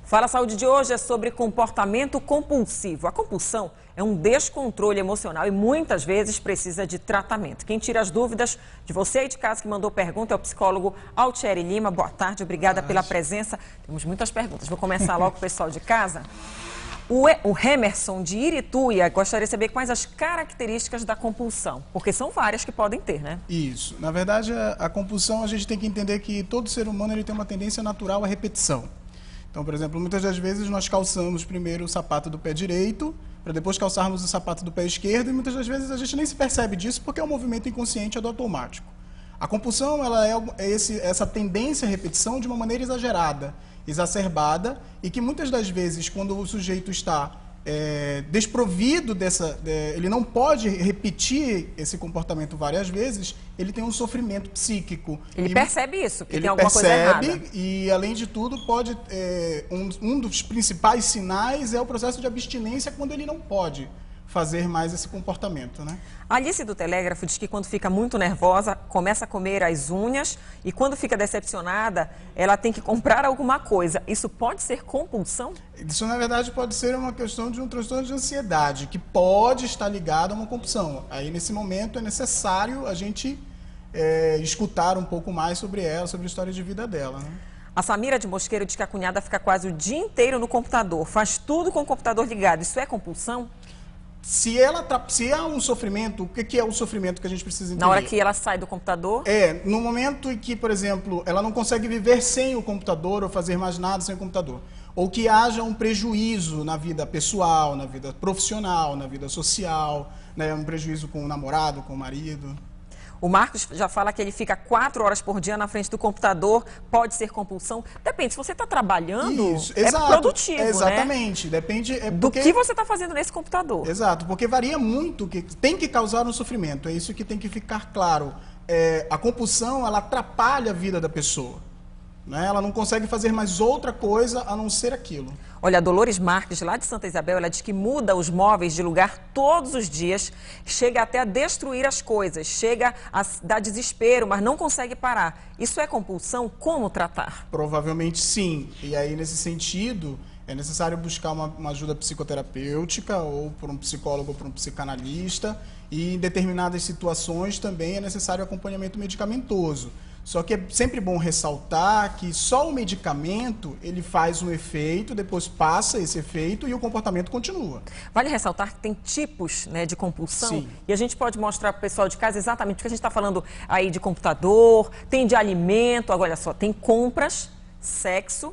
Fala Saúde de hoje é sobre comportamento compulsivo. A compulsão é um descontrole emocional e muitas vezes precisa de tratamento. Quem tira as dúvidas de você aí de casa que mandou pergunta é o psicólogo Altieri Lima. Boa tarde, obrigada pela presença. Temos muitas perguntas. Vou começar logo com o pessoal de casa. O Hemerson de Irituia gostaria de saber quais as características da compulsão, porque são várias que podem ter, né? Isso. Na verdade, a compulsão, a gente tem que entender que todo ser humano ele tem uma tendência natural à repetição. Então, por exemplo, muitas das vezes nós calçamos primeiro o sapato do pé direito, para depois calçarmos o sapato do pé esquerdo, e muitas das vezes a gente nem se percebe disso porque é um movimento inconsciente, é do automático. A compulsão ela é essa tendência à repetição de uma maneira exagerada, exacerbada, e que muitas das vezes, quando o sujeito está desprovido ele não pode repetir esse comportamento várias vezes, ele tem um sofrimento psíquico. Ele percebe isso, que ele tem alguma coisa errada. E, além de tudo, pode um dos principais sinais é o processo de abstinência, quando ele não pode fazer mais esse comportamento, né? A Alice do Telégrafo diz que quando fica muito nervosa, começa a comer as unhas e quando fica decepcionada, ela tem que comprar alguma coisa. Isso pode ser compulsão? Isso, na verdade, pode ser uma questão de um transtorno de ansiedade, que pode estar ligado a uma compulsão. Aí, nesse momento, é necessário a gente escutar um pouco mais sobre ela, sobre a história de vida dela, né? A Samira de Mosqueiro diz que a cunhada fica quase o dia inteiro no computador, faz tudo com o computador ligado. Isso é compulsão? Se há um sofrimento, o que é o sofrimento que a gente precisa entender? Na hora que ela sai do computador? No momento em que, por exemplo, ela não consegue viver sem o computador ou fazer mais nada sem o computador. Ou que haja um prejuízo na vida pessoal, na vida profissional, na vida social, né? Um prejuízo com o namorado, com o marido. O Marcos já fala que ele fica 4 horas por dia na frente do computador, pode ser compulsão. Depende, se você está trabalhando, exato, produtivo, exatamente, né? Depende do que você está fazendo nesse computador. Exato, porque varia muito, que tem que causar um sofrimento, é isso que tem que ficar claro. A compulsão, ela atrapalha a vida da pessoa, né? Ela não consegue fazer mais outra coisa a não ser aquilo. Olha, a Dolores Marques, lá de Santa Isabel, ela diz que muda os móveis de lugar todos os dias, chega até a destruir as coisas, chega a dar desespero, mas não consegue parar. Isso é compulsão? Como tratar? Provavelmente sim. E aí, nesse sentido, é necessário buscar uma ajuda psicoterapêutica, ou por um psicólogo ou por um psicanalista, e em determinadas situações também é necessário acompanhamento medicamentoso. Só que é sempre bom ressaltar que só o medicamento, ele faz um efeito, depois passa esse efeito e o comportamento continua. Vale ressaltar que tem tipos, né, de compulsão. Sim. E a gente pode mostrar para o pessoal de casa exatamente, porque a gente está falando aí de computador, tem de alimento, agora olha só, tem compras, sexo,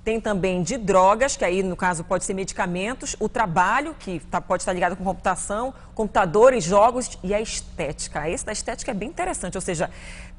tem também de drogas, que aí no caso pode ser medicamentos, o trabalho, que pode estar ligado com computação, computadores, jogos e a estética. Esse da estética é bem interessante, ou seja,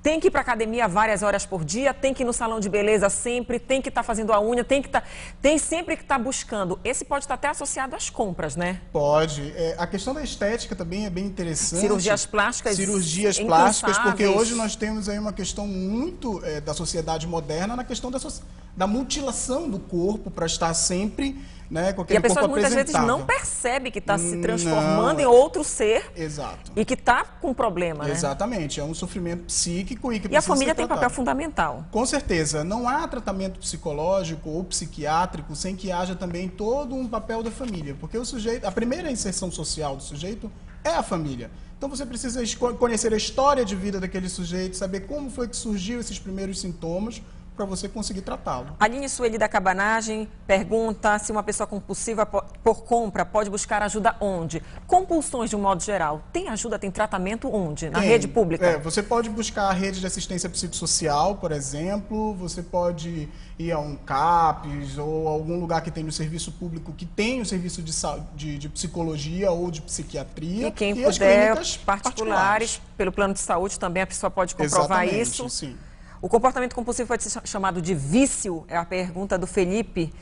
tem que ir para a academia várias horas por dia, tem que ir no salão de beleza sempre, tem que estar fazendo a unha, tem sempre que estar buscando. Esse pode estar até associado às compras, né? Pode. A questão da estética também é bem interessante. Cirurgias plásticas. Cirurgias plásticas, porque hoje nós temos aí uma questão muito da sociedade moderna na questão da mutilação do corpo para estar sempre, né, com aquele corpo apresentável. E a pessoa muitas vezes não percebe que está se transformando em outro ser. Exato. E que está com problema, né? Exatamente. É um sofrimento psíquico e que E a família tem papel fundamental. Com certeza. Não há tratamento psicológico ou psiquiátrico sem que haja também todo um papel da família. Porque o sujeito, a primeira inserção social do sujeito é a família. Então você precisa conhecer a história de vida daquele sujeito, saber como foi que surgiu esses primeiros sintomas, para você conseguir tratá-lo. Aline Sueli da Cabanagem pergunta se uma pessoa compulsiva por compra pode buscar ajuda onde? Compulsões de um modo geral. Tem ajuda, tem tratamento onde? Na rede pública? Você pode buscar a rede de assistência psicossocial, por exemplo, você pode ir a um CAPS ou algum lugar que tenha um serviço público que tenha um serviço de psicologia ou de psiquiatria. E quem puder, particulares, pelo plano de saúde também a pessoa pode comprovar isso. Sim. O comportamento compulsivo pode ser chamado de vício? É a pergunta do Felipe.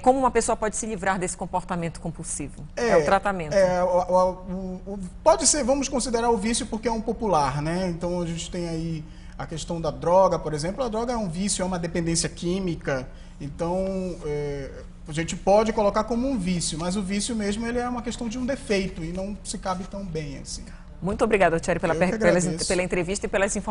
Como uma pessoa pode se livrar desse comportamento compulsivo? É o tratamento. Pode ser, vamos considerar o vício porque é um popular, né? Então a gente tem aí a questão da droga, por exemplo. A droga é um vício, é uma dependência química. Então a gente pode colocar como um vício, mas o vício mesmo ele é uma questão de um defeito e não se cabe tão bem assim. Muito obrigada, Altieri, pela entrevista e pelas informações.